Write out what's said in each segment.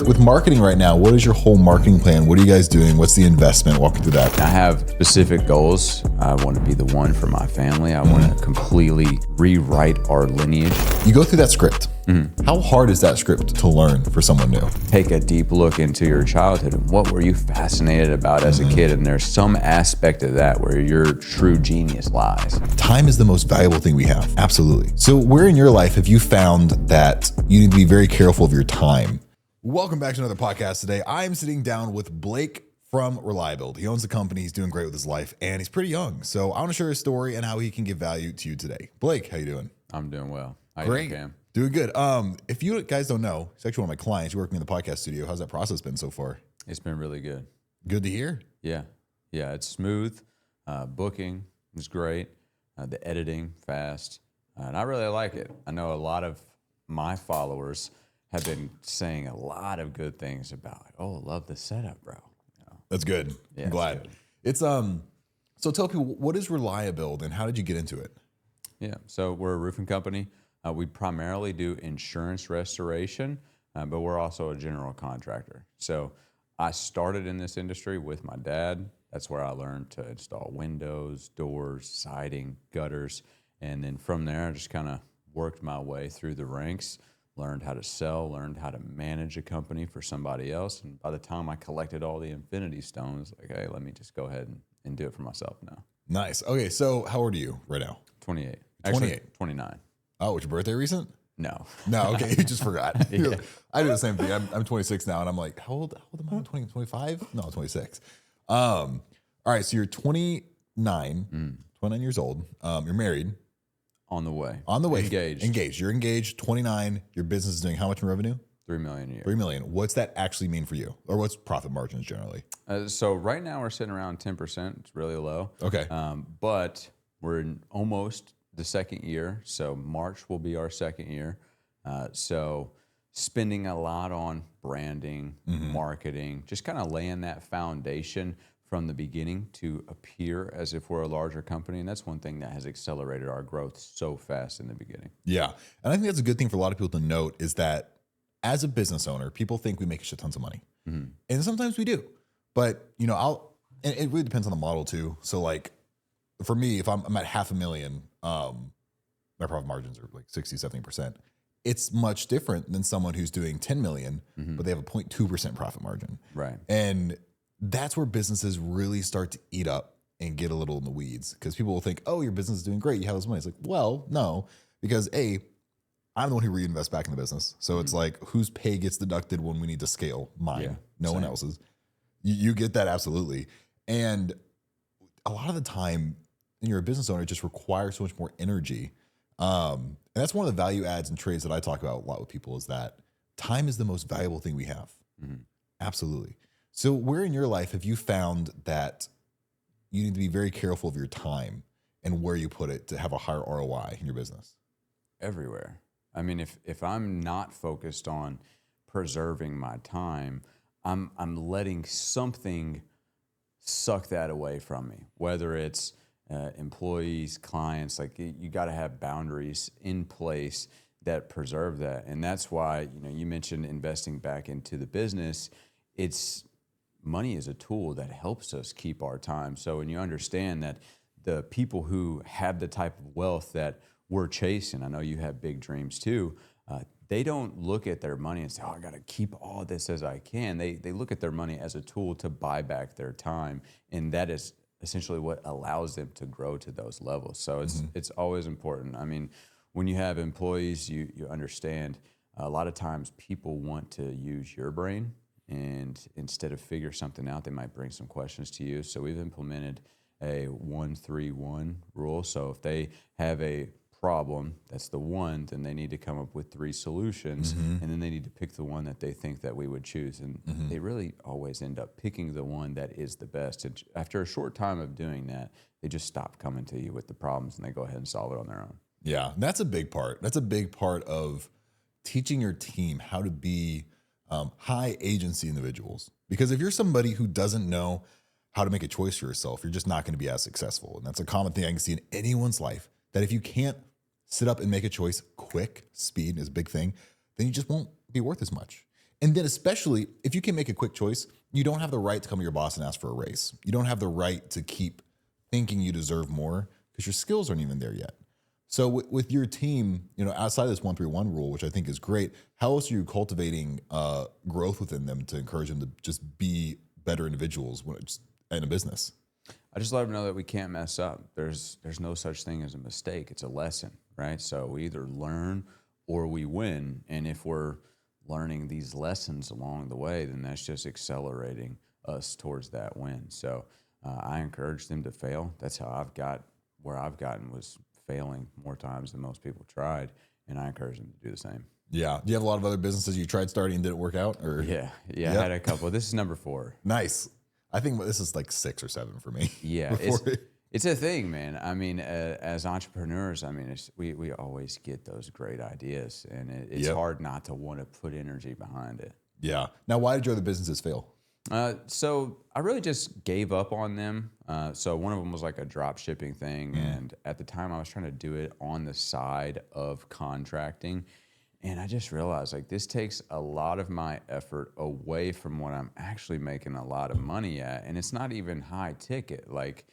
With marketing right now, what is your whole marketing plan? What are you guys doing? What's the investment? Walk me through that. I have specific goals. I want to be the one for my family. I want to completely rewrite our lineage. You go through that script. How hard is that script to learn for someone new? Take a deep look into your childhood and what were you fascinated about as a kid? And there's some aspect of that where your true genius lies. Time is the most valuable thing we have. Absolutely. So where in your life have you found that you need to be very careful of your time? Welcome back to another podcast today. I'm sitting down with Blake from Reliability. He owns the company. He's doing great with his life, and he's pretty young. So I want to share his story and how he can give value to you today. Blake, how you doing? I'm doing well. How Great. You doing, Cam? Doing good. If you guys don't know, he's actually one of my clients. You work in the podcast studio. How's that process been so far? It's been really good. Good to hear. Yeah, it's smooth. Booking is great. The editing, fast. And I really like it. I know a lot of my followers have been saying a lot of good things about it. Oh, love the setup, bro. You know? That's good. Yeah, I'm glad. It's so tell people, what is Reliability and how did you get into it? Yeah, so we're a roofing company. We primarily do insurance restoration, but we're also a general contractor. So I started in this industry with my dad. That's where I learned to install windows, doors, siding, gutters. And then from there, I just kind of worked my way through the ranks, learned how to sell, learned how to manage a company for somebody else. And by the time I collected all the infinity stones, like, hey, let me just go ahead and do it for myself now. Nice. Okay, so how old are you right now? 28. 28. 29. Oh, was your birthday recent? No. No, okay, you just forgot. Yeah. I do the same thing. I'm 26 now, and I'm like, how old am I? 25? No, 26. All right, so you're 29, 29 years old. You're married. On the way. On the way. Engaged. You're engaged, 29. Your business is doing how much in revenue? $3 million a year. 3 million. What's that actually mean for you? Or what's profit margins generally? So right now we're sitting around 10%. It's really low. Okay. But we're in almost the second year. So March will be our second year. So spending a lot on branding, marketing, just kind of laying that foundation from the beginning to appear as if we're a larger company. And that's one thing that has accelerated our growth so fast in the beginning. Yeah. And I think that's a good thing for a lot of people to note is that as a business owner, people think we make shit tons of money. And sometimes we do. But, and it really depends on the model too. So like for me, if I'm at $500,000, my profit margins are like 60, 70%. It's much different than someone who's doing 10 million, but they have a 0.2% profit margin. Right. And that's where businesses really start to eat up and get a little in the weeds because people will think, oh, your business is doing great. You have this money. It's like, well, no, because I'm the one who reinvests back in the business. So it's like, whose pay gets deducted when we need to scale? Mine, no one else's. You get that absolutely. And a lot of the time, when you're a business owner, it just requires so much more energy. And that's one of the value adds and trades that I talk about a lot with people is that time is the most valuable thing we have. Absolutely. So where in your life have you found that you need to be very careful of your time and where you put it to have a higher ROI in your business? Everywhere. I mean, if I'm not focused on preserving my time, I'm letting something suck that away from me, whether it's employees, clients. Like you got to have boundaries in place that preserve that. And that's why, you mentioned investing back into the business. Money is a tool that helps us keep our time. So when you understand that the people who have the type of wealth that we're chasing, I know you have big dreams too, they don't look at their money and say, oh, I got to keep all this as I can. They look at their money as a tool to buy back their time. And that is essentially what allows them to grow to those levels. So it's always important. I mean, when you have employees, you understand a lot of times people want to use your brain. And instead of figure something out, they might bring some questions to you. So we've implemented a 1-3-1 rule. So if they have a problem, that's the one, then they need to come up with 3 solutions, and then they need to pick the one that they think that we would choose. And they really always end up picking the one that is the best. And after a short time of doing that, they just stop coming to you with the problems and they go ahead and solve it on their own. Yeah, that's a big part. That's a big part of teaching your team how to be high agency individuals. Because if you're somebody who doesn't know how to make a choice for yourself, you're just not going to be as successful. And that's a common thing I can see in anyone's life, that if you can't sit up and make a choice quick, speed is a big thing, then you just won't be worth as much. And then especially if you can make a quick choice, you don't have the right to come to your boss and ask for a raise. You don't have the right to keep thinking you deserve more because your skills aren't even there yet. So with your team, outside of this 1-3-1 rule, which I think is great, how else are you cultivating growth within them to encourage them to just be better individuals in a business? I just let them know that we can't mess up. There's no such thing as a mistake. It's a lesson, right? So we either learn or we win. And if we're learning these lessons along the way, then that's just accelerating us towards that win. So I encourage them to fail. That's how where I've gotten was failing more times than most people tried. And I encourage them to do the same. Yeah. Do you have a lot of other businesses you tried starting and didn't work out? Or Yeah. I had a couple. This is number 4. Nice. I think this is like 6 or 7 for me. Yeah, it's a thing, man. I mean, as entrepreneurs, I mean, we always get those great ideas, and it's hard not to want to put energy behind it. Yeah. Now, why did your other businesses fail? So I really just gave up on them. So one of them was like a drop shipping thing, and at the time I was trying to do it on the side of contracting. And I just realized like this takes a lot of my effort away from what I'm actually making a lot of money at. And it's not even high ticket. Like,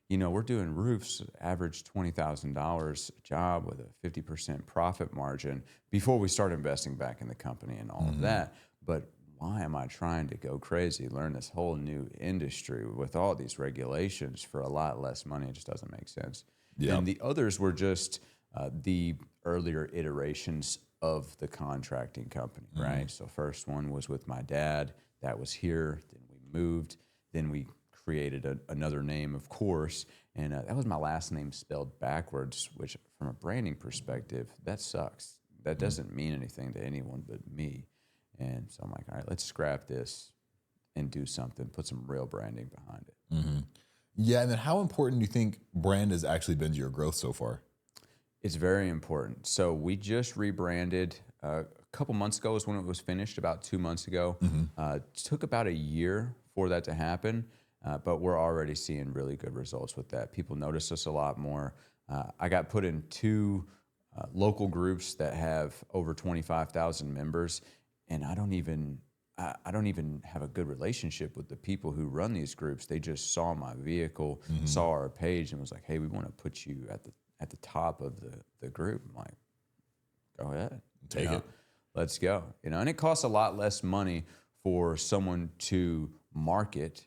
we're doing roofs, average $20,000 a job with a 50% profit margin before we start investing back in the company and all of that. But why am I trying to go crazy, learn this whole new industry with all these regulations for a lot less money? It just doesn't make sense. Yeah. And the others were just the earlier iterations of the contracting company, right? So first one was with my dad. That was here. Then we moved. Then we created another name, of course. And that was my last name spelled backwards, which from a branding perspective, that sucks. That doesn't mean anything to anyone but me. And so I'm like, all right, let's scrap this and do something, put some real branding behind it. Mm-hmm. Yeah. And then how important do you think brand has actually been to your growth so far? It's very important. So we just rebranded a couple months ago is when it was finished, about 2 months ago. It took about a year for that to happen, but we're already seeing really good results with that. People notice us a lot more. I got put in 2 local groups that have over 25,000 members, and I don't even have a good relationship with the people who run these groups. They just saw my vehicle, saw our page, and was like, hey, we want to put you at the top of the group. I'm like, go ahead. Take it. Let's go. And it costs a lot less money for someone to market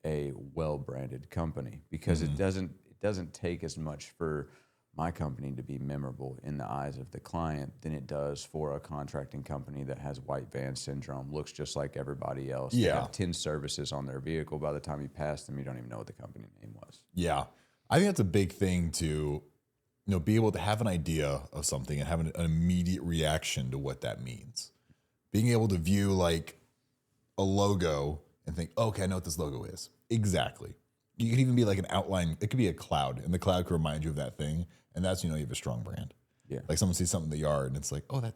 a well-branded company because it doesn't take as much for my company to be memorable in the eyes of the client than it does for a contracting company that has white van syndrome, looks just like everybody else. Yeah. They have 10 services on their vehicle. By the time you pass them, you don't even know what the company name was. Yeah. I think that's a big thing to be able to have an idea of something and have an immediate reaction to what that means. Being able to view like a logo and think, okay, I know what this logo is. Exactly. You can even be like an outline. It could be a cloud, and the cloud could remind you of that thing. And that's, you have a strong brand. Yeah. Like someone sees something in the yard and it's like, oh, that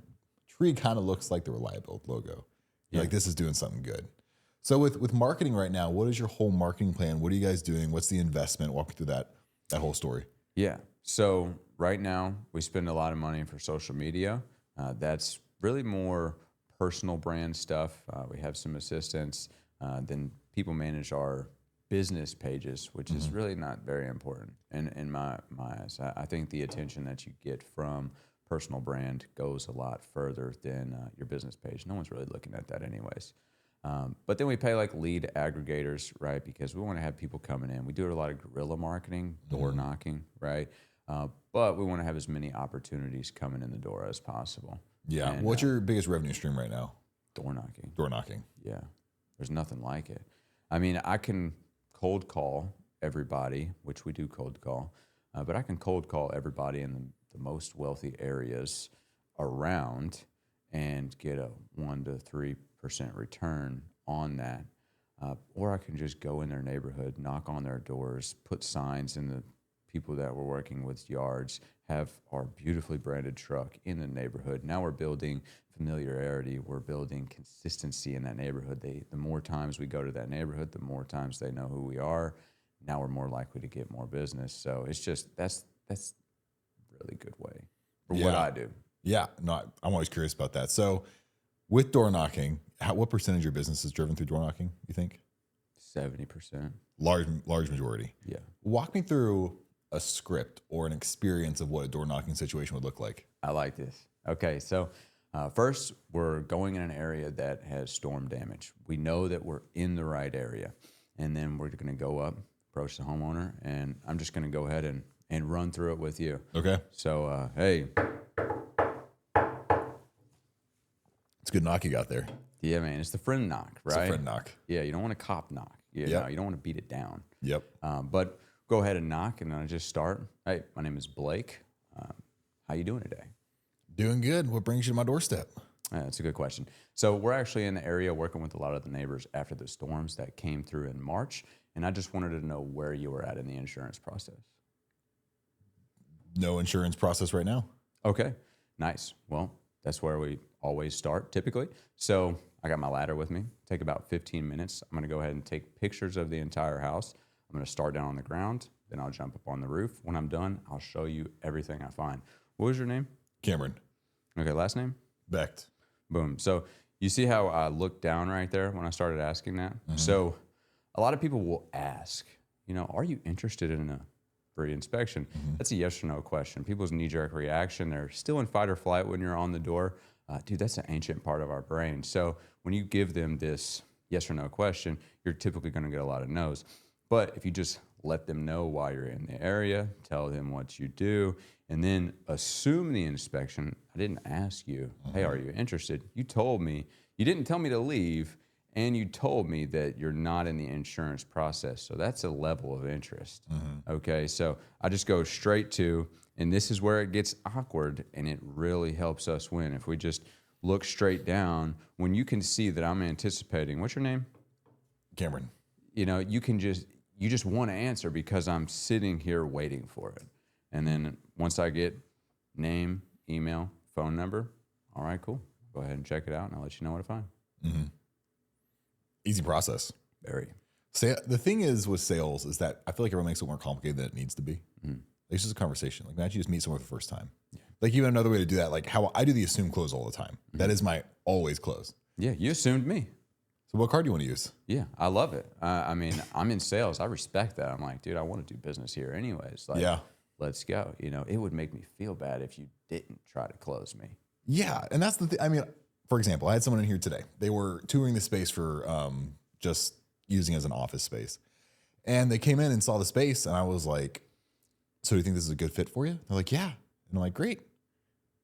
tree kind of looks like the Reliable logo. You're like, this is doing something good. So with marketing right now, what is your whole marketing plan? What are you guys doing? What's the investment? Walk me through that whole story. Yeah. So right now we spend a lot of money for social media. That's really more personal brand stuff. We have some assistants. Then people manage our business pages, which is really not very important in my eyes. I think the attention that you get from personal brand goes a lot further than your business page. No one's really looking at that anyways. But then we pay like lead aggregators, right? Because we want to have people coming in. We do a lot of guerrilla marketing, door knocking, right? But we want to have as many opportunities coming in the door as possible. Yeah. And, what's your biggest revenue stream right now? Door knocking. Door knocking. Yeah. There's nothing like it. I mean, I can cold call everybody, which we do cold call, but I can cold call everybody in the most wealthy areas around and get a 1 to 3% return on that. Or I can just go in their neighborhood, knock on their doors, put signs in the people that we're working with yards, have our beautifully branded truck in the neighborhood. Now we're building familiarity. We're building consistency in that neighborhood. The more times we go to that neighborhood, the more times they know who we are. Now we're more likely to get more business. So it's just, that's a really good way for what I do. Yeah. No, I'm always curious about that. So With door knocking, what percentage of your business is driven through door knocking, you think? 70%. Large majority. Yeah. Walk me through a script or an experience of what a door knocking situation would look like. I like this. Okay, so first, we're going in an area that has storm damage. We know that we're in the right area. And then we're going to go up, approach the homeowner, and I'm just going to go ahead and run through it with you. Okay. So, hey. It's a good knock you got there. Yeah, man. It's the friend knock, right? It's a friend knock. Yeah, you don't want a cop knock. You know, you don't want to beat it down. Yep. But go ahead and knock, and I just start. Hey, my name is Blake. How you doing today? Doing good. What brings you to my doorstep? That's a good question. So we're actually in the area working with a lot of the neighbors after the storms that came through in March, and I just wanted to know where you were at in the insurance process. No insurance process right now. Okay, nice. Well, that's where we always start typically. So I got my ladder with me. Take about 15 minutes. I'm going to go ahead and take pictures of the entire house. I'm going to start down on the ground, then I'll jump up on the roof. When I'm done, I'll show you everything I find. What was your name? Cameron. Okay, last name? Becht. Boom. So you see how I looked down right there when I started asking that? So a lot of people will ask, are you interested in a free inspection? That's a yes or no question. People's knee-jerk reaction, they're still in fight or flight when you're on the door. Dude, that's an ancient part of our brain. So when you give them this yes or no question, you're typically going to get a lot of no's. But if you just let them know why you're in the area, tell them what you do, and then assume the inspection. I didn't ask you, hey, are you interested? You told me. You didn't tell me to leave, and you told me that you're not in the insurance process. So that's a level of interest. Okay, so I just go straight to, and this is where it gets awkward, and it really helps us win. If we just look straight down, when you can see that I'm anticipating, what's your name? Cameron. You just want to answer because I'm sitting here waiting for it. And then once I get name, email, phone number, all right, cool. Go ahead and check it out, and I'll let you know what I find. Easy process. Very. The thing is with sales is that I feel like everyone makes it more complicated than it needs to be. It's just a conversation. Like imagine you just meet someone for the first time. Like even another way to do that, like how I do the assume close all the time. That is my always close. Yeah, you assumed me. So what card do you want to use? Yeah, I love it. I mean, I'm in sales. I respect that. I'm like, dude, I want to do business here anyways. Like, let's go. It would make me feel bad if you didn't try to close me. Yeah, and that's the thing. I mean, for example, I had someone in here today. They were touring the space for just using as an office space. And they came in and saw the space, and I was like, so do you think this is a good fit for you? They're like, yeah. And I'm like, great.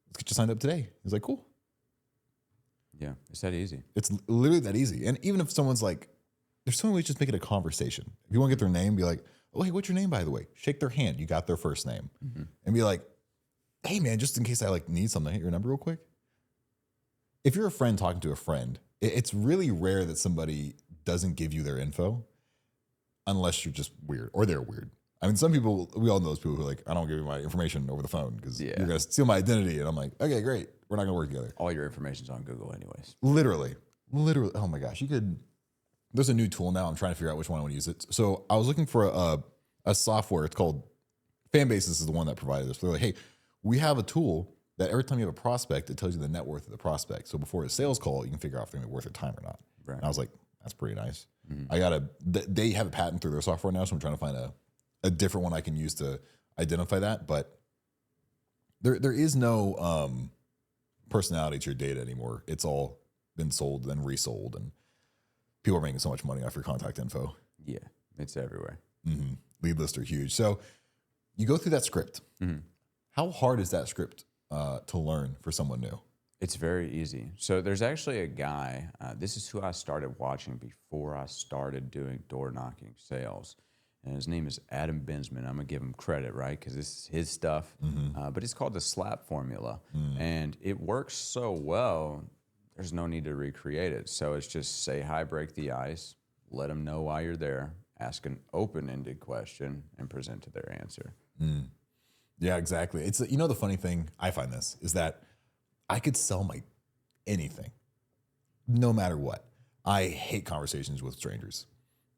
Let's get you signed up today. He's like, cool. Yeah, it's that easy. It's literally that easy. And even if someone's like, there's so many ways to just make it a conversation. If you want to get their name, be like, oh, hey, what's your name, by the way? Shake their hand. You got their first name. And be like, hey, man, just in case I need something, hit your number real quick. If you're a friend talking to a friend, it's really rare that somebody doesn't give you their info unless you're just weird or they're weird. I mean, some people, we all know those people who are like, I don't give you my information over the phone because you're going to steal my identity. And I'm like, okay, great. We're not going to work together. All your information's on Google anyways. Literally. Oh my gosh. There's a new tool now. I'm trying to figure out which one I want to use it. So I was looking for a software. It's called Fanbases is the one that provided this. They're like, hey, we have a tool that every time you have a prospect, it tells you the net worth of the prospect. So before a sales call, you can figure out if they're worth your time or not. Right. And I was like, that's pretty nice. They have a patent through their software now. So I'm trying to find a different one I can use to identify that. But there is no personality to your data anymore. It's all been sold and resold, and people are making so much money off your contact info. Yeah, it's everywhere. Lead lists are huge. So you go through that script. How hard is that script to learn for someone new? It's very easy. So there's actually a guy, this is who I started watching before I started doing door knocking sales. And his name is Adam Bensman. I'm going to give him credit, right? Because this is his stuff. But it's called the SLAP formula. And it works so well, there's no need to recreate it. So it's just say hi, break the ice, let them know why you're there, ask an open-ended question, and present to their answer. Yeah, exactly. It's the funny thing, I find this, is that I could sell anything, no matter what. I hate conversations with strangers.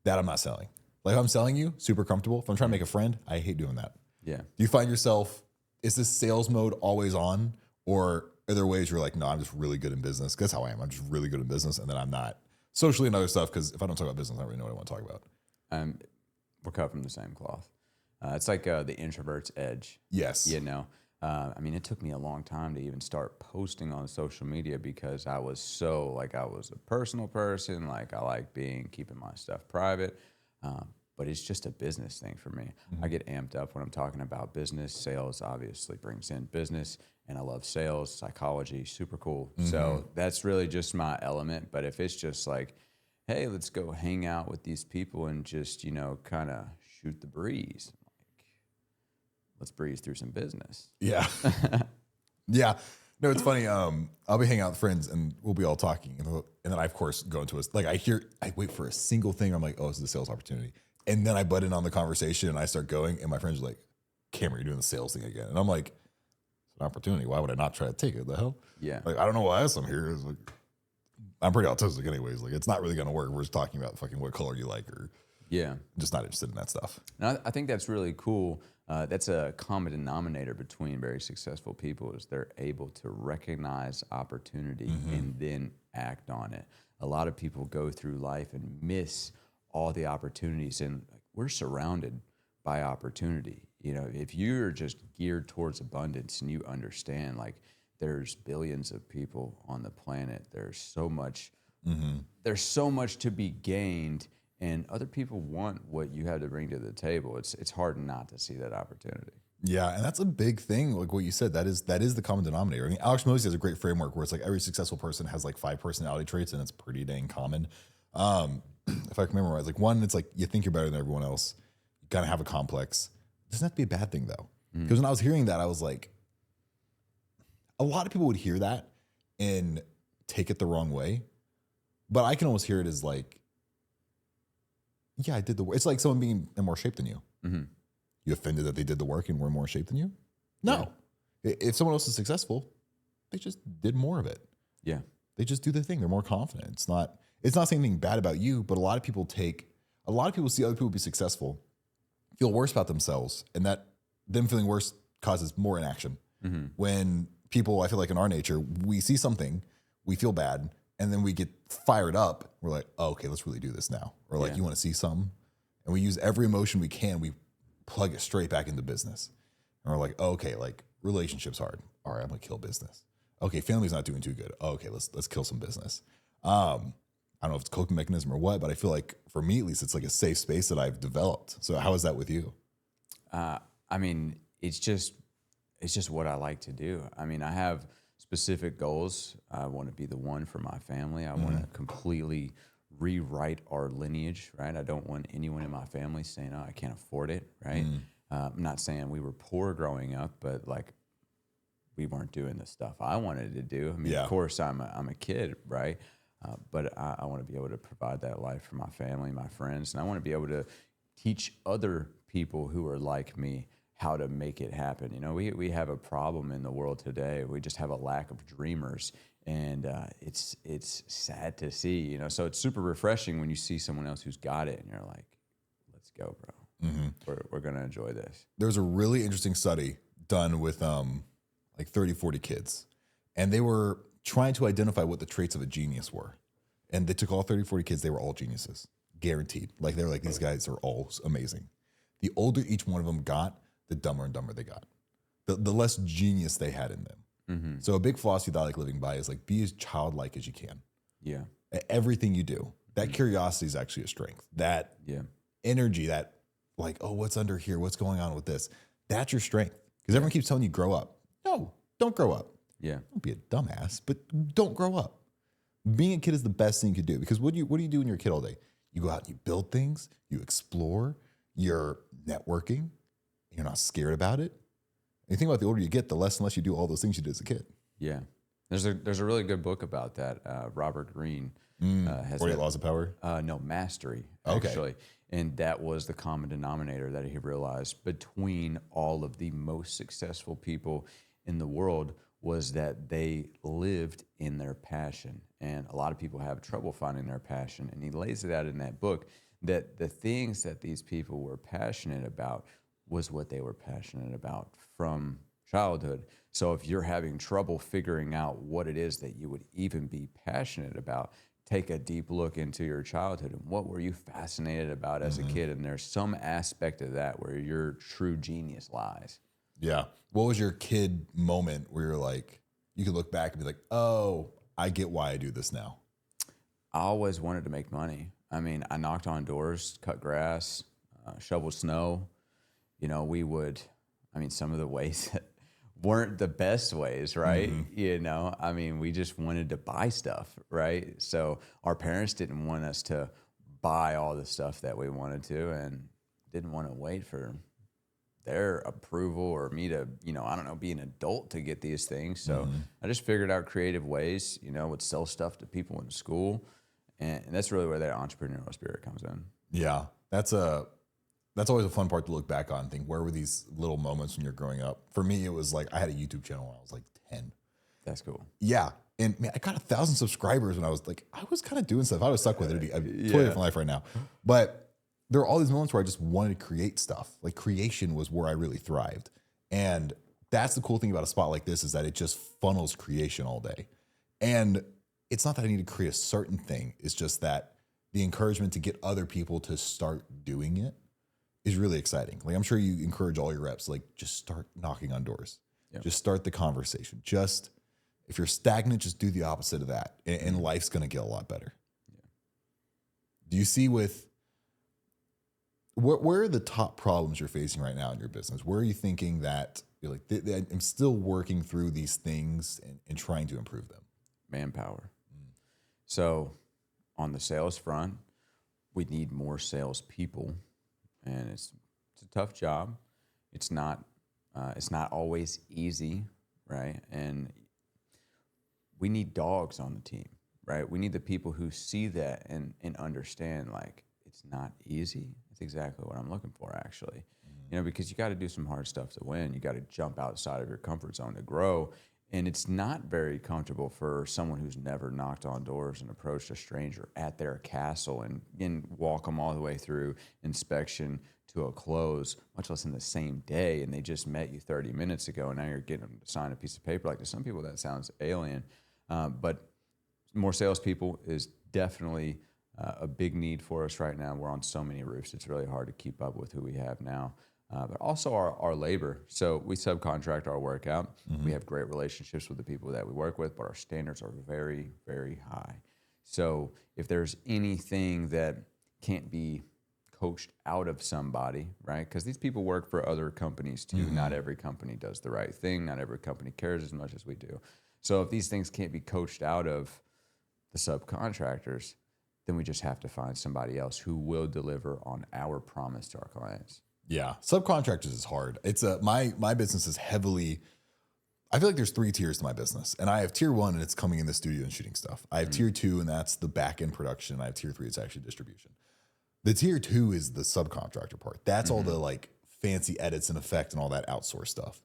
That I'm not selling. Like if I'm selling you, super comfortable. If I'm trying to make a friend, I hate doing that. Yeah. Do you find yourself, is this sales mode always on? Or Are there ways you're like, no, I'm just really good in business? That's how I am. I'm just really good in business, and then I'm not socially and other stuff, because if I don't talk about business, I don't really know what I want to talk about. We're cut from the same cloth. It's like the introvert's edge. Yes. You know, I mean, it took me a long time to even start posting on social media because I was so like, I was a personal person. Like, I like keeping my stuff private. But it's just a business thing for me. I get amped up when I'm talking about business. Sales obviously brings in business, and I love sales, psychology, super cool. So that's really just my element. But if it's just like, hey, let's go hang out with these people and just, you know, kind of shoot the breeze. Like, let's breeze through some business. Yeah. Yeah. No, it's funny. I'll be hanging out with friends and we'll be all talking. And then I, of course, go into I wait for a single thing. I'm like, oh, this is a sales opportunity. And then I butt in on the conversation and I start going. And my friends are like, Cameron, you're doing the sales thing again. And I'm like, it's an opportunity. Why would I not try to take it? The hell? Yeah. Like, I don't know why I'm here. It's like, I'm pretty autistic anyways. Like, it's not really going to work. We're just talking about fucking what color you like, or yeah, just not interested in that stuff. And I think that's really cool. That's a common denominator between very successful people is they're able to recognize opportunity and then act on it. A lot of people go through life and miss all the opportunities, and we're surrounded by opportunity. You know, if you're just geared towards abundance and you understand, like, there's billions of people on the planet, there's so much to be gained, and other people want what you have to bring to the table. It's hard not to see that opportunity. Yeah, and that's a big thing. Like what you said, that is the common denominator. I mean, Alex Mosey has a great framework where it's like every successful person has like 5 personality traits, and it's pretty dang common. If I can remember right, like one, it's like you think you're better than everyone else. You kind of have a complex. It doesn't have to be a bad thing though, because when I was hearing that, I was like, a lot of people would hear that and take it the wrong way, but I can almost hear it as like, yeah, I did the work. It's like someone being in more shape than you. You offended that they did the work and were in more shape than you? No. Yeah. If someone else is successful, they just did more of it. Yeah. They just do their thing. They're more confident. It's not saying anything bad about you, but a lot of people see other people be successful, feel worse about themselves, and that them feeling worse causes more inaction. When people, I feel like in our nature, we see something, we feel bad, and then we get fired up. We're like, oh, okay, let's really do this now. Or like, you want to see some? And we use every emotion we can. We plug it straight back into business. And we're like, oh, okay, like relationships hard. All right, I'm gonna kill business. Okay, family's not doing too good. Oh, okay, let's kill some business. I don't know if it's a coping mechanism or what, but I feel like for me at least, it's like a safe space that I've developed. So how is that with you? I mean, it's just what I like to do. I mean, I have specific goals. I want to be the one for my family. I want to completely rewrite our lineage, right? I don't want anyone in my family saying, oh, I can't afford it, right? I'm not saying we were poor growing up, but like we weren't doing the stuff I wanted to do. I mean, of course, I'm a kid, right? But I want to be able to provide that life for my family, my friends, and I want to be able to teach other people who are like me how to make it happen. You know, we have a problem in the world today. We just have a lack of dreamers, and it's sad to see. You know, so it's super refreshing when you see someone else who's got it, and you're like, "Let's go, bro. We're gonna enjoy this." There's a really interesting study done with like 30, 40 kids, and they were trying to identify what the traits of a genius were. And they took all 30, 40 kids. They were all geniuses, guaranteed. Like they were like, these guys are all amazing. The older each one of them got, the dumber and dumber they got. The less genius they had in them. So a big philosophy that I like living by is like, be as childlike as you can. Yeah. At everything you do. That curiosity is actually a strength. That energy, that like, oh, what's under here? What's going on with this? That's your strength. Because everyone keeps telling you grow up. No, don't grow up. Yeah. Don't be a dumbass, but don't grow up. Being a kid is the best thing you could do, because what do you do when you're a kid all day? You go out and you build things, you explore, you're networking, you're not scared about it. And you think about the older you get, the less and less you do all those things you did as a kid. Yeah. There's a really good book about that. Robert Greene has 48 Laws of Power? No, Mastery, actually. And that was the common denominator that he realized between all of the most successful people in the world was that they lived in their passion. And a lot of people have trouble finding their passion. And he lays it out in that book that the things that these people were passionate about was what they were passionate about from childhood. So if you're having trouble figuring out what it is that you would even be passionate about, take a deep look into your childhood and what were you fascinated about as a kid. And there's some aspect of that where your true genius lies. Yeah. What was your kid moment where you're like, you could look back and be like, oh, I get why I do this now? I always wanted to make money. I mean, I knocked on doors, cut grass, shoveled snow. You know, some of the ways that weren't the best ways, right? You know, I mean, we just wanted to buy stuff, right? So our parents didn't want us to buy all the stuff that we wanted to and didn't want to wait for their approval or me to, I don't know, be an adult to get these things. So I just figured out creative ways, would sell stuff to people in school. And that's really where that entrepreneurial spirit comes in. Yeah. That's always a fun part to look back on and think, where were these little moments when you're growing up? For me, it was like, I had a YouTube channel when I was like 10. That's cool. Yeah. And man, I got 1,000 subscribers when I was like, I was kind of doing stuff. I was stuck with it. It'd be a totally different life right now. But there are all these moments where I just wanted to create stuff. Like creation was where I really thrived. And that's the cool thing about a spot like this is that it just funnels creation all day. And it's not that I need to create a certain thing. It's just that the encouragement to get other people to start doing it is really exciting. Like I'm sure you encourage all your reps, like just start knocking on doors. Yep. Just start the conversation. Just if you're stagnant, just do the opposite of that. And life's going to get a lot better. Yeah. Do you see where are the top problems you're facing right now in your business? Where are you thinking that you're like, I'm still working through these things and trying to improve them? Manpower. So on the sales front, we need more salespeople, and it's a tough job. It's not always easy, right? And we need dogs on the team, right? We need the people who see that and understand like it's not easy. It's exactly what I'm looking for, actually. Because you got to do some hard stuff to win. You got to jump outside of your comfort zone to grow. And it's not very comfortable for someone who's never knocked on doors and approached a stranger at their castle and walk them all the way through inspection to a close, much less in the same day. And they just met you 30 minutes ago, and now you're getting them to sign a piece of paper. Like to some people, that sounds alien. But more salespeople is definitely a big need for us right now. We're on so many roofs. It's really hard to keep up with who we have now. But also our labor. So we subcontract our work out. We have great relationships with the people that we work with, but our standards are very, very high. So if there's anything that can't be coached out of somebody, right? Because these people work for other companies too. Not every company does the right thing. Not every company cares as much as we do. So if these things can't be coached out of the subcontractors, then we just have to find somebody else who will deliver on our promise to our clients. Yeah, subcontractors is hard. It's my business is heavily. I feel like there's 3 tiers to my business, and I have tier 1, and it's coming in the studio and shooting stuff. I have tier 2, and that's the back end production. And I have tier 3, it's actually distribution. The tier 2 is the subcontractor part. That's all the like fancy edits and effect and all that outsourced stuff.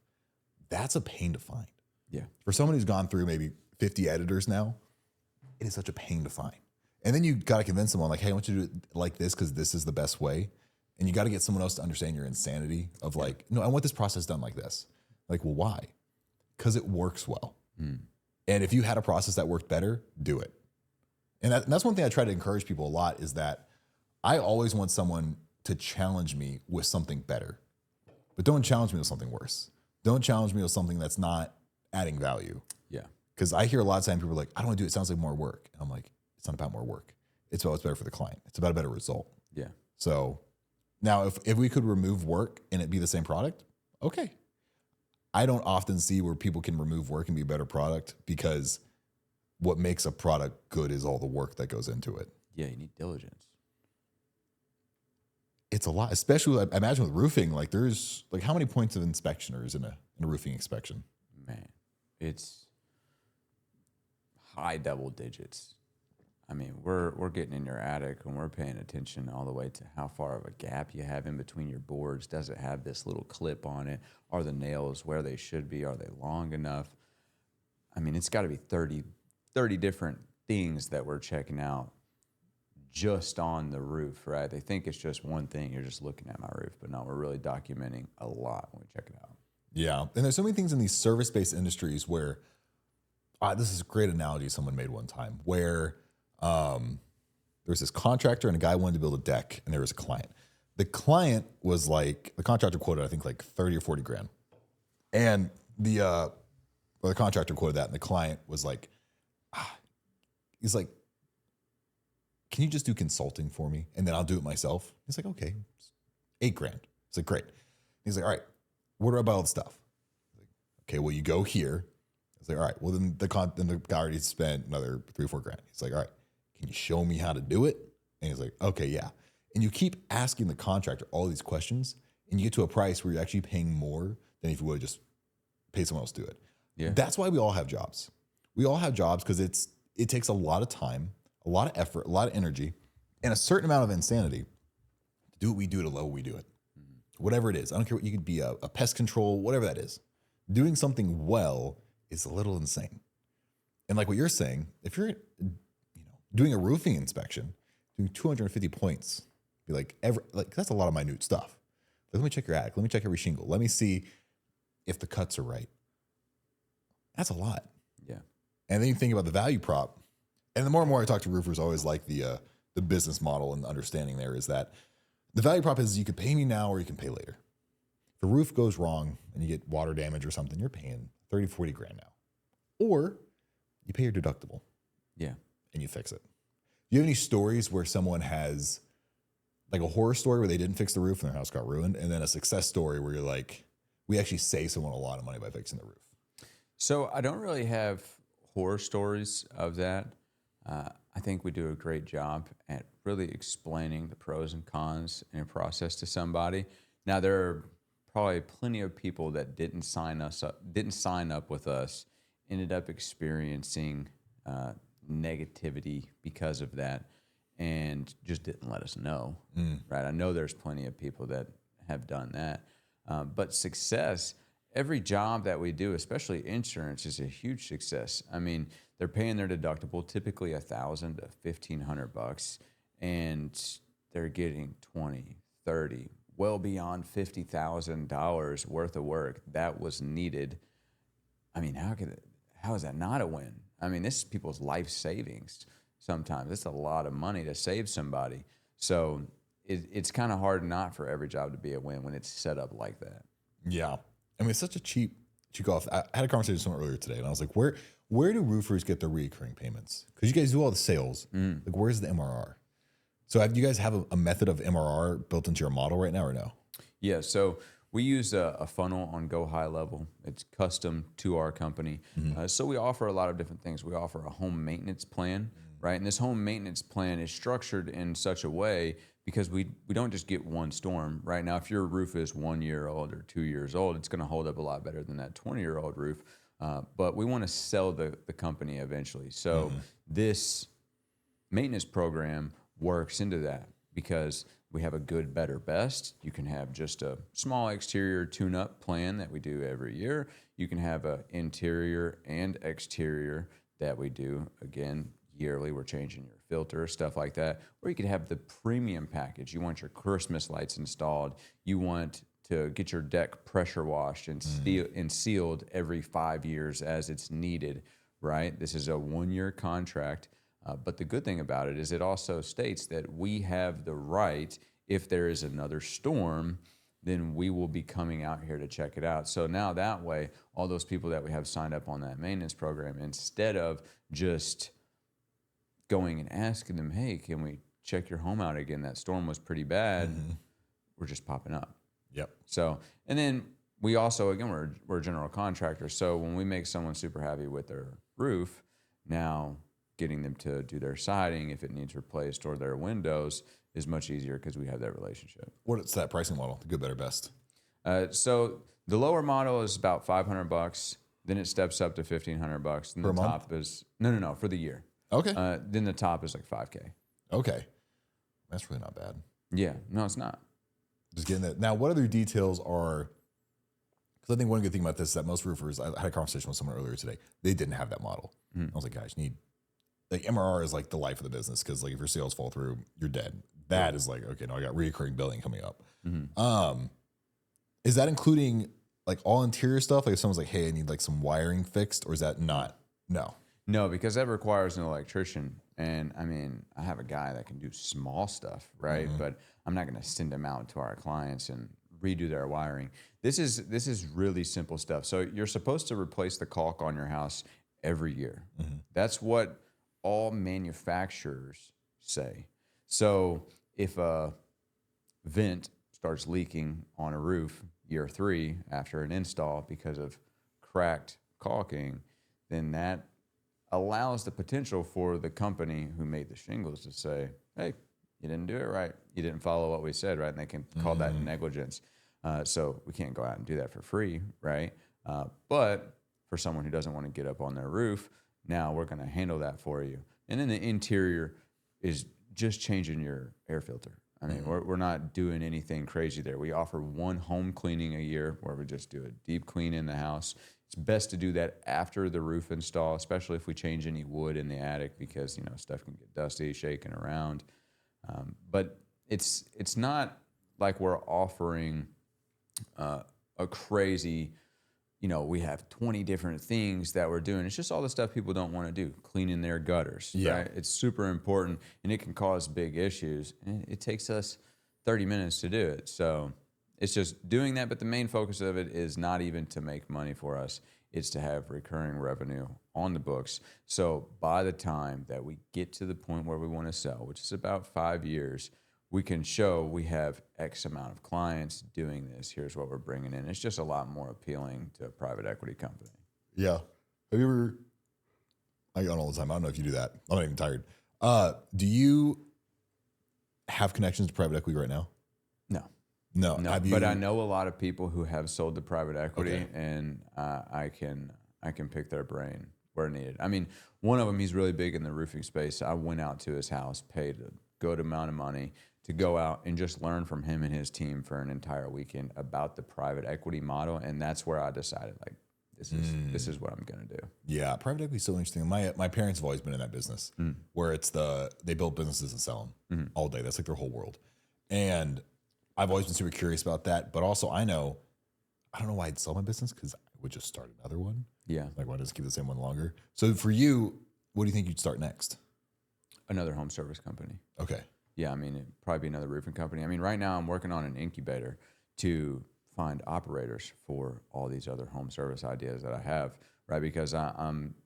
That's a pain to find. Yeah, for someone who's gone through maybe 50 editors now, it is such a pain to find. And then you got to convince someone like, hey, I want you to do it like this because this is the best way. And you got to get someone else to understand your insanity of like, no, I want this process done like this. Like, well, why? Because it works well. And if you had a process that worked better, do it. And that's one thing I try to encourage people a lot is that I always want someone to challenge me with something better. But don't challenge me with something worse. Don't challenge me with something that's not adding value. Yeah. Because I hear a lot of times people are like, I don't want to do it. It sounds like more work. And I'm like, it's not about more work. It's about what's better for the client. It's about a better result. Yeah. So now if we could remove work and it be the same product, okay. I don't often see where people can remove work and be a better product because what makes a product good is all the work that goes into it. Yeah, you need diligence. It's a lot, especially I imagine with roofing, like there's like how many points of inspection is in a roofing inspection? Man, it's high double digits. I mean, we're getting in your attic and we're paying attention all the way to how far of a gap you have in between your boards. Does it have this little clip on it? Are the nails where they should be? Are they long enough? I mean, it's got to be 30 different things that we're checking out just on the roof, right? They think it's just one thing. You're just looking at my roof, but no, we're really documenting a lot when we check it out. Yeah. And there's so many things in these service-based industries where this is a great analogy someone made one time where there was this contractor and a guy wanted to build a deck and there was a client. The client was like, the contractor quoted, I think like 30 or 40 grand. And the contractor quoted that and the client was like, he's like, can you just do consulting for me? And then I'll do it myself. He's like, okay, 8 grand. He's like, great. He's like, all right, where do I buy all the stuff? Like, okay, well, you go here. I was like, all right, well, then the guy already spent another 3 or 4 grand. He's like, all right, can you show me how to do it? And he's like, okay, yeah. And you keep asking the contractor all these questions and you get to a price where you're actually paying more than if you would have just paid someone else to do it. Yeah. That's why we all have jobs. We all have jobs because it takes a lot of time, a lot of effort, a lot of energy, and a certain amount of insanity to do what we do at a level we do it. Whatever it is. I don't care what you could be a pest control, whatever that is. Doing something well is a little insane. And like what you're saying, if you're doing a roofing inspection, doing 250 points, be like that's a lot of minute stuff. Like, let me check your attic. Let me check every shingle. Let me see if the cuts are right. That's a lot. Yeah. And then you think about the value prop. And the more and more I talk to roofers, I always like the business model and the understanding there is that the value prop is you could pay me now or you can pay later. If a roof goes wrong and you get water damage or something, you're paying 30, 40 grand now. Or you pay your deductible. Yeah. And you fix it. Do you have any stories where someone has like a horror story where they didn't fix the roof and their house got ruined? And then a success story where you're like, we actually save someone a lot of money by fixing the roof. So I don't really have horror stories of that. I think we do a great job at really explaining the pros and cons in a process to somebody. Now, there are probably plenty of people that didn't sign up with us, ended up experiencing negativity because of that, and just didn't let us know. Right? I know there's plenty of people that have done that, but success. Every job that we do, especially insurance, is a huge success. I mean, they're paying their deductible, typically $1,000 to $1,500, and they're getting 20, 30, well beyond $50,000 worth of work that was needed. I mean, how is that not a win? I mean, this is people's life savings. Sometimes it's a lot of money to save somebody. So it's kind of hard not for every job to be a win when it's set up like that. Yeah. I mean, it's such a cheap off. I had a conversation with someone earlier today, and I was like, where do roofers get their recurring payments? Because you guys do all the sales. Like, where's the MRR? So do you guys have a method of MRR built into your model right now or no? Yeah, so we use a funnel on Go High Level. It's custom to our company. So we offer a lot of different things. We offer a home maintenance plan, right? And this home maintenance plan is structured in such a way because we don't just get one storm. Right now, if your roof is 1 year old or 2 years old, it's going to hold up a lot better than that 20-year-old roof. But we want to sell the company eventually. So this maintenance program works into that because we have a good, better, best. You can have just a small exterior tune-up plan that we do every year. You can have an interior and exterior that we do, again, yearly. We're changing your filter, stuff like that. Or you could have the premium package. You want your Christmas lights installed. You want to get your deck pressure washed and sealed every 5 years as it's needed, right? This is a 1-year contract. But the good thing about it is it also states that we have the right, if there is another storm, then we will be coming out here to check it out. So now that way, all those people that we have signed up on that maintenance program, instead of just going and asking them, hey, can we check your home out again? That storm was pretty bad. We're just popping up. Yep. So, and then we also, again, we're a general contractor. So when we make someone super happy with their roof, now getting them to do their siding if it needs replaced or their windows is much easier because we have that relationship. What's that pricing model? The good, better, best? So the lower model is about $500. Then it steps up to $1,500. And Per the month? top is no for the year. Okay. Then the top is like $5K. Okay. That's really not bad. Yeah, no, it's not. Just getting that. Now, what other details are, because I think one good thing about this is that most roofers, I had a conversation with someone earlier today, they didn't have that model. I was like, guys, you need, like MRR is like the life of the business because like if your sales fall through, you're dead. That is like, okay, no, I got recurring billing coming up. Is that including like all interior stuff? Like if someone's like, hey, I need like some wiring fixed, or is that not? No. No, because that requires an electrician. And I mean, I have a guy that can do small stuff, right? But I'm not going to send him out to our clients and redo their wiring. This is really simple stuff. So you're supposed to replace the caulk on your house every year. That's what all manufacturers say. So if a vent starts leaking on a roof year 3 after an install because of cracked caulking, then that allows the potential for the company who made the shingles to say, hey, you didn't do it right. You didn't follow what we said, right? And they can call that negligence. So we can't go out and do that for free, right? But for someone who doesn't want to get up on their roof, now we're going to handle that for you. And then the interior is just changing your air filter. I mean, we're not doing anything crazy there. We offer one home cleaning a year where we just do a deep clean in the house. It's best to do that after the roof install, especially if we change any wood in the attic because, stuff can get dusty, shaking around. But it's not like we're offering a crazy, we have 20 different things that we're doing. It's just all the stuff people don't want to do, cleaning their gutters. Yeah. Right? It's super important, and it can cause big issues. And it takes us 30 minutes to do it. So it's just doing that. But the main focus of it is not even to make money for us. It's to have recurring revenue on the books. So by the time that we get to the point where we want to sell, which is about 5 years, we can show we have X amount of clients doing this. Here's what we're bringing in. It's just a lot more appealing to a private equity company. Yeah. Have you ever? I go on all the time. I don't know if you do that. I'm not even tired. Do you have connections to private equity right now? No. No, but I know a lot of people who have sold to private equity, Okay. and I can pick their brain where needed. I mean, one of them, he's really big in the roofing space. I went out to his house, paid a good amount of money to go out and just learn from him and his team for an entire weekend about the private equity model, and that's where I decided, like, this is what I'm gonna do. Yeah, private equity is so interesting. My parents have always been in that business where they build businesses and sell them all day. That's like their whole world. And I've always been super curious about that. But also I don't know why I'd sell my business because I would just start another one. Yeah, Like, why just keep the same one longer? So for you, what do you think you'd start next? another home service company. Okay. Yeah, I mean, it'd probably be another roofing company. I mean, right now I'm working on an incubator to find operators for all these other home service ideas that I have, right? Because I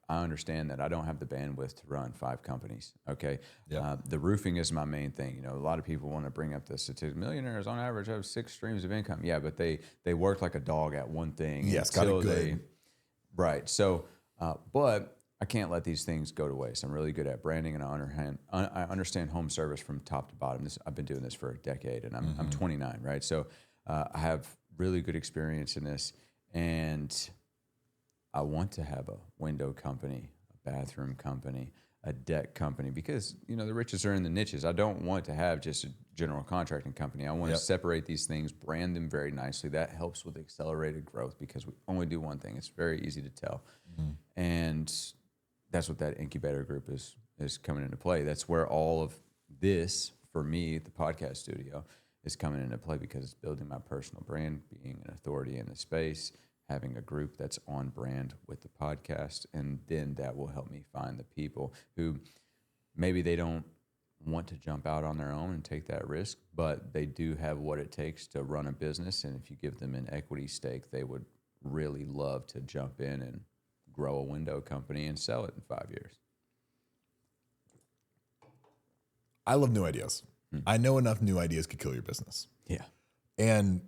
understand that I don't have the bandwidth to run 5 companies, okay? Yeah. The roofing is my main thing. A lot of people want to bring up the statistic. Millionaires on average have 6 streams of income. Yeah, but they work like a dog at one thing. Yes, got it until good. Right. So, but I can't let these things go to waste. I'm really good at branding, and I understand home service from top to bottom. I've been doing this for a decade, and I'm 29, right? So I have really good experience in this, and I want to have a window company, a bathroom company, a deck company, because the riches are in the niches. I don't want to have just a general contracting company. I want to separate these things, brand them very nicely. That helps with accelerated growth because we only do one thing. It's very easy to tell, and that's what that incubator group is coming into play. That's where all of this, for me, the podcast studio, is coming into play because it's building my personal brand, being an authority in the space, having a group that's on brand with the podcast, and then that will help me find the people who maybe they don't want to jump out on their own and take that risk, but they do have what it takes to run a business, and if you give them an equity stake, they would really love to jump in and grow a window company and sell it in 5 years. I love new ideas. I know enough new ideas could kill your business. Yeah. And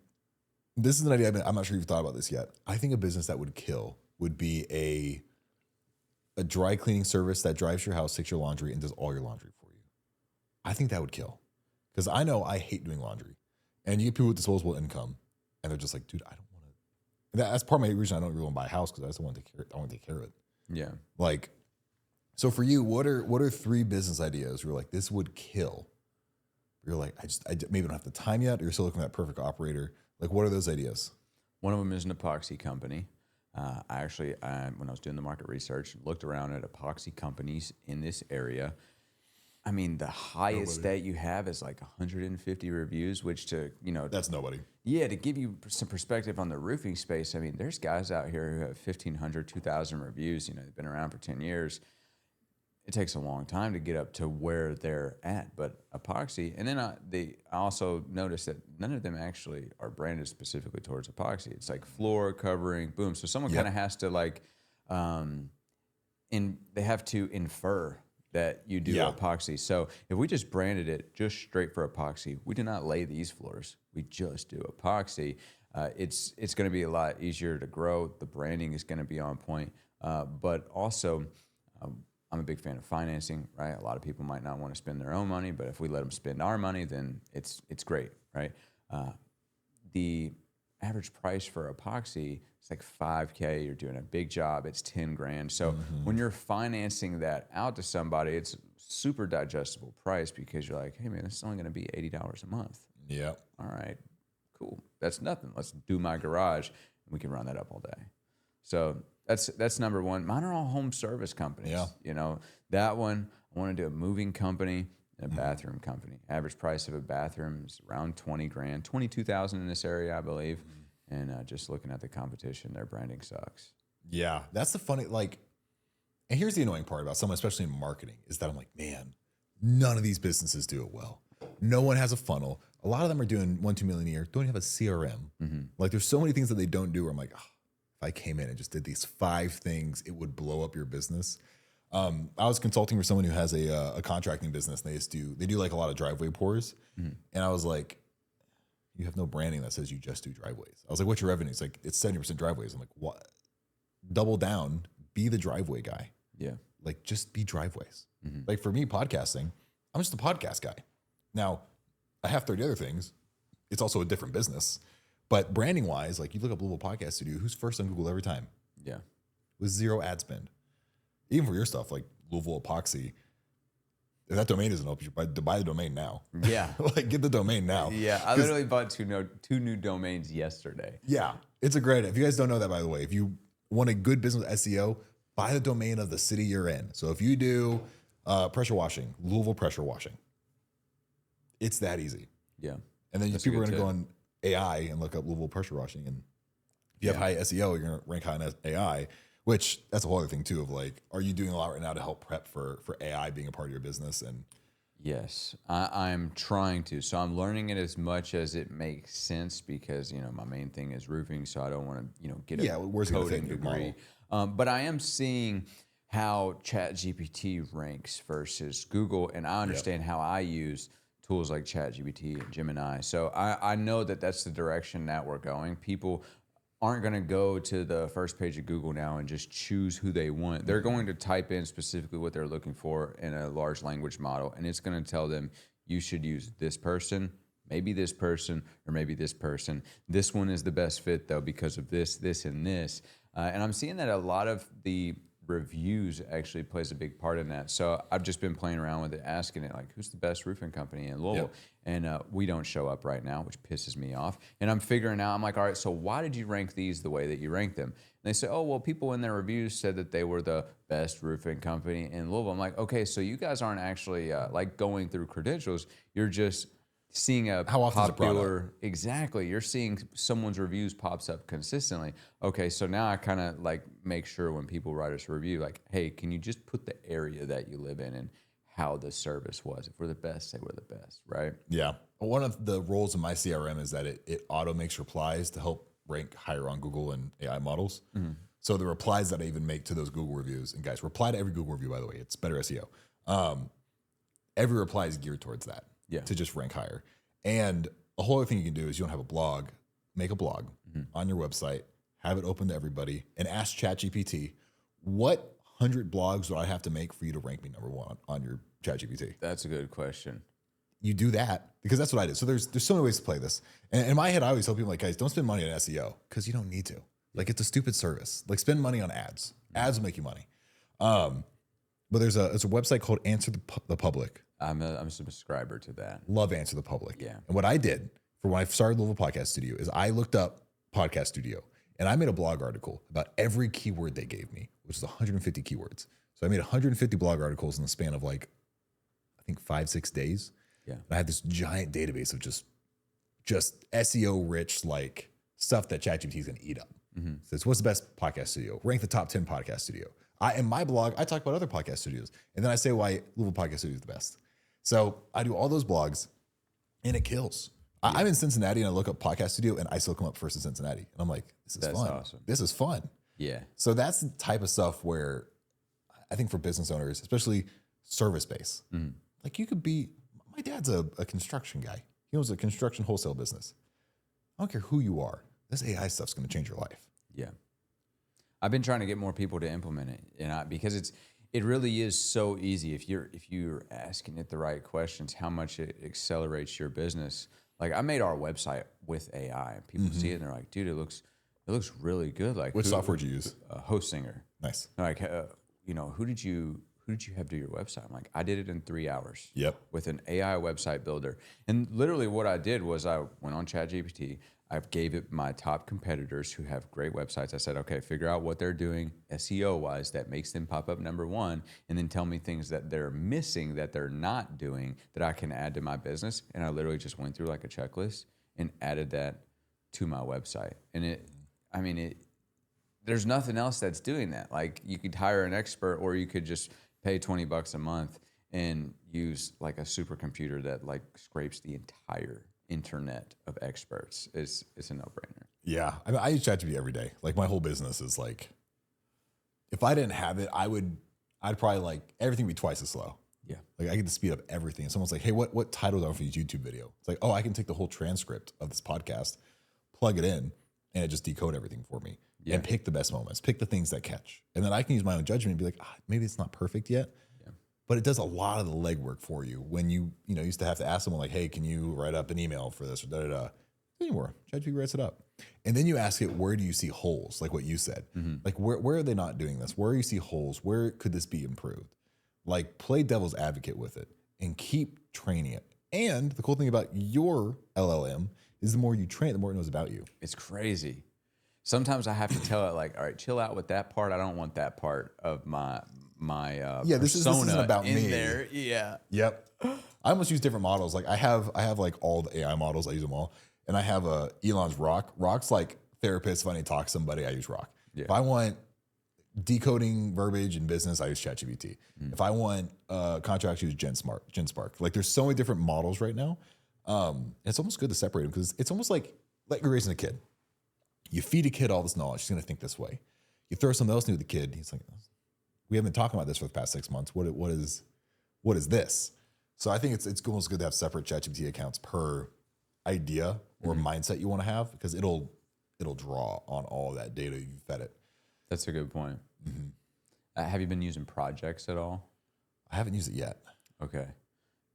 this is an idea I'm not sure you've thought about this yet. I think a business that would kill would be a dry cleaning service that drives your house, takes your laundry, and does all your laundry for you. I think that would kill. Because I know I hate doing laundry. And you get people with disposable income, and they're just like, dude, I don't want to. That's part of my reason I don't really want to buy a house, because I just don't want to take care. I want to take care of it. Yeah. Like, so for you, what are 3 business ideas you're like, this would kill? You're like, I maybe don't have the time yet, or you're still looking for that perfect operator. Like, what are those ideas? One of them is an epoxy company. When I was doing the market research, looked around at epoxy companies in this area. I mean, the highest that you have is like 150 reviews, which That's nobody. yeah, to give you some perspective on the roofing space, I mean, there's guys out here who have 1,500, 2,000 reviews. They've been around for 10 years. It takes a long time to get up to where they're at, but epoxy. And then I also noticed that none of them actually are branded specifically towards epoxy. It's like floor covering, boom. So someone kind of has to they have to infer that you do epoxy. So if we just branded it just straight for epoxy, we do not lay these floors. We just do epoxy. It's going to be a lot easier to grow. The branding is going to be on point. But also, I'm a big fan of financing, right? A lot of people might not want to spend their own money, but if we let them spend our money, then it's great, right? The average price for epoxy is like $5K. You're doing a big job. It's 10 grand. So when you're financing that out to somebody, it's super digestible price because you're like, hey man, this is only going to be $80 a month. Yeah. All right, cool. That's nothing. Let's do my garage and we can run that up all day. So that's number one. Mine are all home service companies. Yeah. That one, I want to do a moving company and a bathroom company. Average price of a bathroom is around 20 grand, 22,000 in this area, I believe. And just looking at the competition, their branding sucks. Yeah. That's the funny, and here's the annoying part about someone, especially in marketing, is that I'm like, man, none of these businesses do it well. No one has a funnel. A lot of them are doing 1-2 million a year, don't even have a CRM. Like there's so many things that they don't do where I'm like, oh, if I came in and just did these 5 things, it would blow up your business. I was consulting for someone who has a contracting business, and they do like a lot of driveway pours. And I was like, you have no branding that says you just do driveways. I was like, what's your revenue? It's like, it's 70% driveways. I'm like, what? Double down, be the driveway guy. Yeah. Like just be driveways. Like for me, podcasting, I'm just a podcast guy. Now I have 30 other things. It's also a different business, but branding wise, like you look up Louisville Podcast Studio, who's first on Google every time? Yeah. With 0 ad spend. Even for your stuff, like Louisville Epoxy, if that domain isn't open, you buy the domain now. Yeah. Like get the domain now. Yeah. I literally bought two new domains yesterday. Yeah. It's a great, if you guys don't know that, by the way, if you want a good business SEO, buy the domain of the city you're in. So if you do pressure washing, Louisville pressure washing, it's that easy. Yeah. And then people are going to go on AI and look up Louisville pressure washing. And if you have high SEO, you're going to rank high on AI, which that's a whole other thing too of like, are you doing a lot right now to help prep for AI being a part of your business? And yes, I'm trying to. So I'm learning it as much as it makes sense because, my main thing is roofing. So I don't want to, get a coding degree. But I am seeing how ChatGPT ranks versus Google. And I understand how I use tools like ChatGPT and Gemini. So I know that that's the direction that we're going. People aren't going to go to the first page of Google now and just choose who they want. They're going to type in specifically what they're looking for in a large language model, and it's going to tell them you should use this person, maybe this person, or maybe this person. This one is the best fit, though, because of this, this, and this. And I'm seeing that a lot of the reviews actually plays a big part in that. So I've just been playing around with it, asking it, like, who's the best roofing company in Louisville? Yep. And we don't show up right now, which pisses me off. And I'm figuring out, I'm like, all right, so why did you rank these the way that you ranked them? And they say, oh, well, people in their reviews said that they were the best roofing company in Louisville. I'm like, okay, so you guys aren't actually like going through credentials. You're just seeing a how often popular, exactly. You're seeing someone's reviews pops up consistently. Okay, so now I kind of like make sure when people write us a review, like, hey, can you just put the area that you live in and how the service was? If we're the best, say we're the best, right? Yeah. One of the roles of my CRM is that it auto makes replies to help rank higher on Google and AI models. So the replies that I even make to those Google reviews, and guys, reply to every Google review, by the way, it's better SEO. Every reply is geared towards that. To just rank higher. And a whole other thing you can do is you don't have a blog, make a blog on your website, have it open to everybody, and ask ChatGPT, what 100 blogs do I have to make for you to rank me number 1 on your ChatGPT? That's a good question. You do that because that's what I did. So there's so many ways to play this. And in my head, I always tell people like, guys, don't spend money on SEO because you don't need to. Like it's a stupid service. Like spend money on ads. Ads will make you money. But it's a website called Answer the Public. I'm a subscriber to that. Love Answer the Public. Yeah. And what I did for when I started Louisville Podcast Studio is I looked up Podcast Studio and I made a blog article about every keyword they gave me, which is 150 keywords. So I made 150 blog articles in the span of like I think 5-6 days. Yeah. And I had this giant database of just SEO rich like stuff that ChatGPT is going to eat up. Says, what's the best podcast studio? Rank the top 10 podcast studio. In my blog, I talk about other podcast studios, and then I say why Louisville Podcast Studio is the best. So I do all those blogs, and it kills. I'm in Cincinnati, and I look up podcast studio, and I still come up first in Cincinnati. And I'm like, this is fun. Awesome. This is fun. Yeah. So that's the type of stuff where I think for business owners, especially service based, like you could be, my dad's a construction guy. He owns a construction wholesale business. I don't care who you are. This AI stuff's going to change your life. Yeah. I've been trying to get more people to implement it, because it really is so easy if you're asking it the right questions, how much it accelerates your business. Like I made our website with AI, and people see it and they're like, "Dude, it looks really good." Like, Which software did you use? Hostinger. Nice. Like, who did you have do your website? I'm like, I did it in 3 hours. Yep. With an AI website builder. And literally what I did was I went on ChatGPT. I gave it my top competitors who have great websites. I said, okay, figure out what they're doing SEO wise that makes them pop up number one, and then tell me things that they're missing that they're not doing that I can add to my business. And I literally just went through like a checklist and added that to my website. And there's nothing else that's doing that. Like you could hire an expert, or you could just pay $20 a month and use like a supercomputer that like scrapes the entire internet of experts. It's a no-brainer. Yeah. I mean, I use ChatGPT every day. Like my whole business is like, if I didn't have it, I'd probably like everything would be twice as slow. Yeah. Like I get to speed up everything. And someone's like, hey, what title do I want for this YouTube video? It's like, oh, I can take the whole transcript of this podcast, plug it in, and it just decode everything for me. Yeah. And pick the best moments, pick the things that catch. And then I can use my own judgment and be like, maybe it's not perfect yet. But it does a lot of the legwork for you when you used to have to ask someone like, hey, can you write up an email for this or da-da-da. Anymore, ChatGPT writes it up. And then you ask it, where do you see holes? Like what you said. Like where are they not doing this? Where you see holes? Where could this be improved? Like play devil's advocate with it and keep training it. And the cool thing about your LLM is the more you train it, the more it knows about you. It's crazy. Sometimes I have to tell it like, all right, chill out with that part. I don't want that part of my this isn't about in me. there. Yeah. Yep. I almost use different models. Like I have like all the AI models. I use them all. And I have Elon's Rock. Rock's like therapist. If I need to talk to somebody, I use Rock. Yeah. If I want decoding verbiage in business, I use ChatGPT. If I want contracts, I use GenSpark. Like there's so many different models right now. It's almost good to separate them because it's almost like you're raising a kid. You feed a kid all this knowledge. He's going to think this way. You throw something else new to the kid. He's like, we haven't been talking about this for the past 6 months. What is this? So I think it's almost good to have separate ChatGPT accounts per idea or mindset you want to have because it'll draw on all of that data you fed it. That's a good point. Have you been using projects at all? I haven't used it yet. Okay,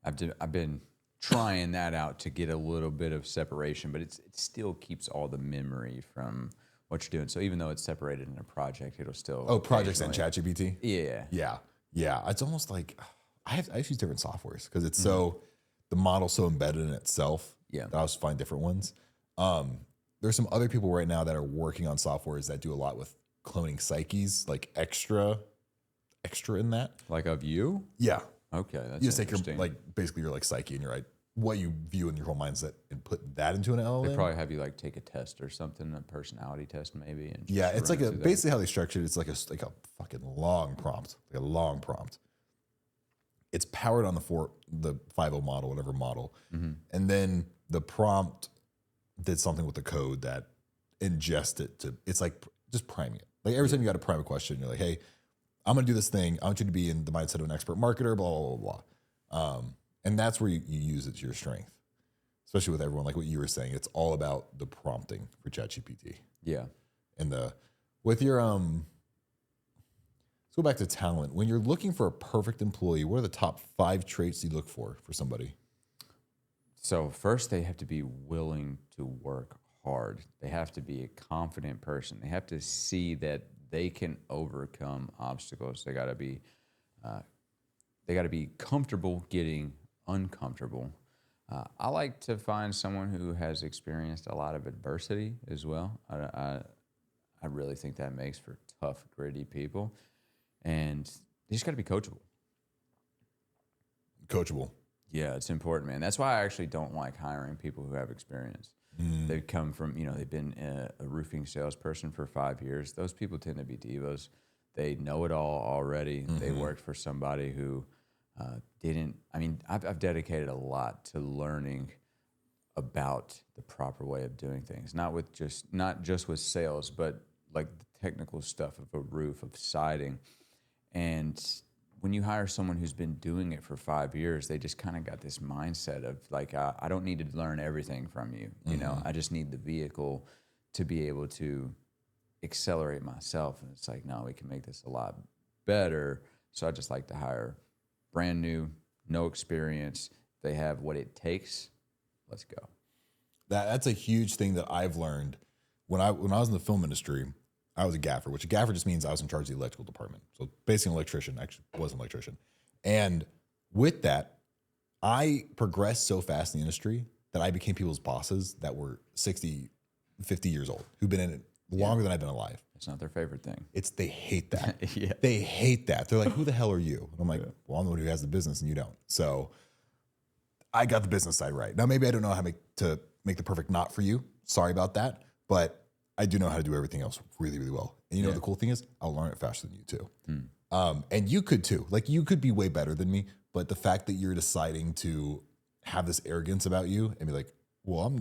I've been trying that out to get a little bit of separation, but it still keeps all the memory from what you're doing. So even though it's separated in a project, it'll still projects and ChatGPT. Yeah. It's almost like I use different softwares because it's so the model's so embedded in itself. Yeah, that I just find different ones. There's some other people right now that are working on softwares that do a lot with cloning psyches, like extra in that. Like of you? Yeah. Okay, that's you just take your basically your psyche and your what you view in your whole mindset and put that into an LLM. They probably have you take a test or something, a personality test maybe. And it's like basically how they structured it. It's like a fucking long prompt, like a long prompt. It's powered on the 5.0 model, whatever model, and then the prompt did something with the code that ingest it to. It's like just priming it. Like every time you got to prime a question, you're like, hey, I'm gonna do this thing. I want you to be in the mindset of an expert marketer. Blah blah blah. And that's where you use it to your strength, especially with everyone. Like what you were saying, it's all about the prompting for ChatGPT. Yeah. And with your let's go back to talent. When you're looking for a perfect employee, what are the top 5 traits you look for somebody? So first, they have to be willing to work hard. They have to be a confident person. They have to see that they can overcome obstacles. They got to be comfortable getting uncomfortable. I like to find someone who has experienced a lot of adversity as well. I really think that makes for tough, gritty people, and they just got to be coachable. coachable. Yeah, it's important, man. That's why I actually don't like hiring people who have experience. They've come from, they've been a roofing salesperson for 5 years. Those people tend to be divas. They know it all already. They worked for somebody who didn't. I mean, I've dedicated a lot to learning about the proper way of doing things, not just with sales, but like the technical stuff of a roof, of siding. And when you hire someone who's been doing it for 5 years, they just kind of got this mindset of like, I don't need to learn everything from you. You know, I just need the vehicle to be able to accelerate myself. And it's like, no, we can make this a lot better. So I just like to hire brand new, no experience. They have what it takes. Let's go. That's a huge thing that I've learned when I was in the film industry. I was a gaffer, which a gaffer just means I was in charge of the electrical department. So basically an electrician, actually was an electrician. And with that, I progressed so fast in the industry that I became people's bosses that were 60, 50 years old, who've been in it longer than I've been alive. It's not their favorite thing. They hate that. Yeah. They hate that. They're like, who the hell are you? And I'm like, well, I'm the one who has the business and you don't. So I got the business side right. Now, maybe I don't know how to make the perfect knot for you. Sorry about that. But I do know how to do everything else really, really well. And you know, the cool thing is I'll learn it faster than you too. And you could too. Like you could be way better than me, but the fact that you're deciding to have this arrogance about you and be like, well,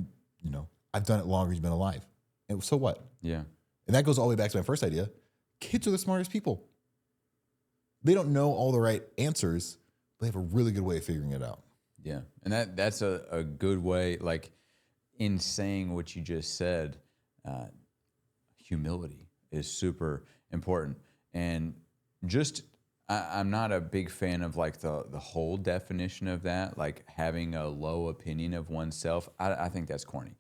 I've done it longer than you've been alive. And so what? Yeah. And that goes all the way back to my first idea. Kids are the smartest people. They don't know all the right answers, but they have a really good way of figuring it out. Yeah. And that's a good way, like in saying what you just said, humility is super important. And just, I'm not a big fan of like the whole definition of that, like having a low opinion of oneself. I think that's corny.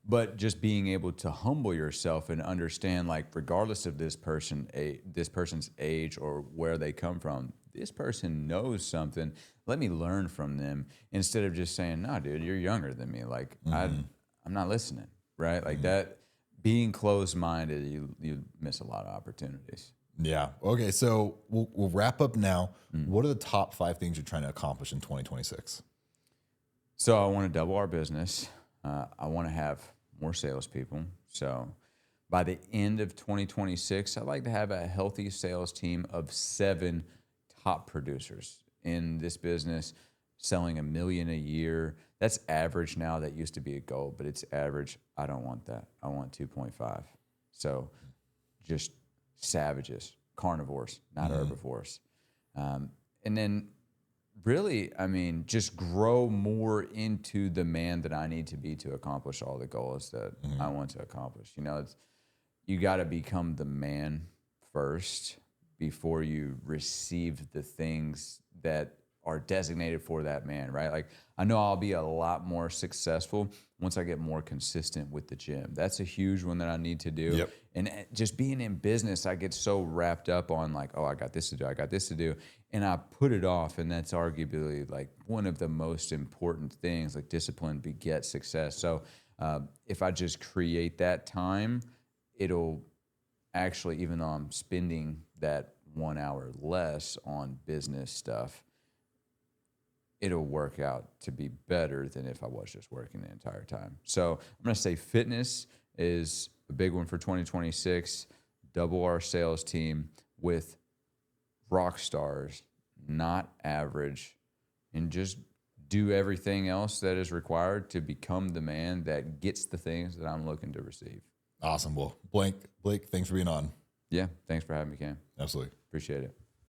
But just being able to humble yourself and understand, like, regardless of this person's age or where they come from, this person knows something. Let me learn from them instead of just saying, no, dude, you're younger than me. Like, I'm not listening, right? Like that, being closed-minded, you miss a lot of opportunities. Yeah. Okay. So we'll wrap up now. What are the top 5 things you're trying to accomplish in 2026? So I want to double our business. I want to have more salespeople. So by the end of 2026, I'd like to have a healthy sales team of 7 top producers in this business, selling $1 million a year. That's average now. That used to be a goal, but it's average. I don't want that. I want 2.5. So just savages, carnivores, not herbivores. And then really, I mean, just grow more into the man that I need to be to accomplish all the goals that I want to accomplish. You know, you got to become the man first before you receive the things that are designated for that man, right? Like, I know I'll be a lot more successful once I get more consistent with the gym. That's a huge one that I need to do. Yep. And just being in business, I get so wrapped up on like, oh, I got this to do. And I put it off. And that's arguably like one of the most important things, like discipline begets success. So if I just create that time, it'll actually, even though I'm spending that 1 hour less on business stuff, it'll work out to be better than if I was just working the entire time. So I'm going to say fitness is a big one for 2026. Double our sales team with rock stars, not average, and just do everything else that is required to become the man that gets the things that I'm looking to receive. Awesome. Well, Blake, thanks for being on. Yeah, thanks for having me, Cam. Absolutely. Appreciate it.